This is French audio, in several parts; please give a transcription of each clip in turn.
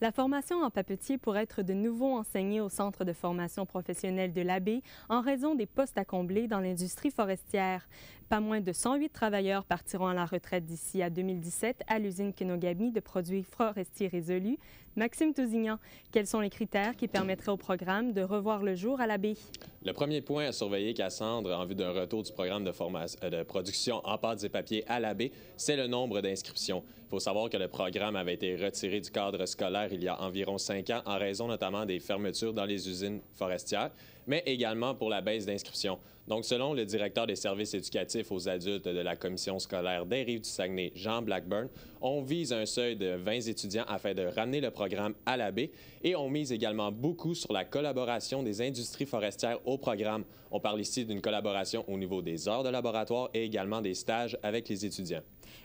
La formation en papetier pourrait être de nouveau enseignée au Centre de formation professionnelle de l'Abbé en raison des postes à combler dans l'industrie forestière. Pas moins de 108 travailleurs partiront à la retraite d'ici à 2017 à l'usine Kenogami de produits forestiers résolus. Maxime Tousignan, quels sont les critères qui permettraient au programme de revoir le jour à l'Abbé? Le premier point à surveiller, Cassandre, en vue d'un retour du programme de production en pâtes et papier à l'Abbé, c'est le nombre d'inscriptions. Il faut savoir que le programme avait été retiré du cadre scolaire il y a environ 5 ans en raison notamment des fermetures dans les usines forestières, mais également pour la baisse d'inscriptions. Donc, selon le directeur des services éducatifs aux adultes de la commission scolaire des Rives-du-Saguenay, Jean Blackburn, on vise un seuil de 20 étudiants afin de ramener le programme à l'Abbé et on mise également beaucoup sur la collaboration des industries forestières au programme. On parle ici d'une collaboration au niveau des heures de laboratoire et également des stages avec les étudiants.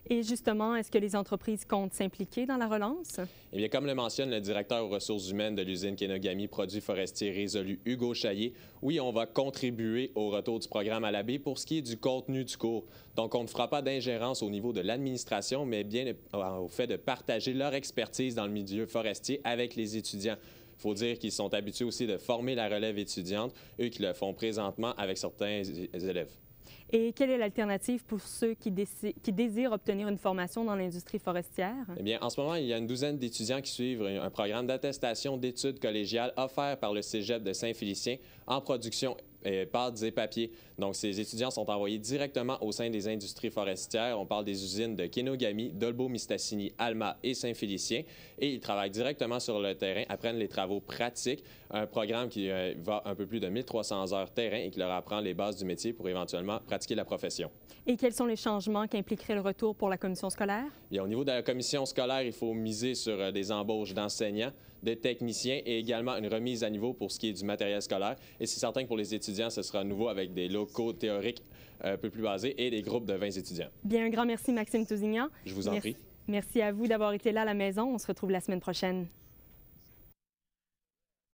Et justement, est-ce que les entreprises comptent s'impliquer dans la relance? Eh bien, comme le mentionne le directeur aux ressources humaines de l'usine Kenogami Produits forestiers résolus, Hugo Chaillet, oui, on va contribuer au retour du programme à l'Abbé pour ce qui est du contenu du cours. Donc, on ne fera pas d'ingérence au niveau de l'administration, mais bien au fait de partager leur expertise dans le milieu forestier avec les étudiants. Il faut dire qu'ils sont habitués aussi de former la relève étudiante, eux qui le font présentement avec certains élèves. Et quelle est l'alternative pour ceux qui désirent obtenir une formation dans l'industrie forestière? Eh bien, en ce moment, il y a une douzaine d'étudiants qui suivent un programme d'attestation d'études collégiales offert par le Cégep de Saint-Félicien en production pâtes et papier. Donc, ces étudiants sont envoyés directement au sein des industries forestières. On parle des usines de Kenogami, d'Olbeau-Mistassini, Alma et Saint-Félicien. Et ils travaillent directement sur le terrain, apprennent les travaux pratiques. Un programme qui va un peu plus de 1300 heures terrain et qui leur apprend les bases du métier pour éventuellement pratiquer la profession. Et quels sont les changements qu'impliquerait le retour pour la commission scolaire? Bien, au niveau de la commission scolaire, il faut miser sur des embauches d'enseignants, de techniciens et également une remise à niveau pour ce qui est du matériel scolaire. Et c'est certain que pour les étudiants, ce sera nouveau avec des locaux théoriques un peu plus basés et des groupes de 20 étudiants. Bien, un grand merci, Maxime Tousignan. Je vous en prie. Merci à vous d'avoir été là à la maison. On se retrouve la semaine prochaine.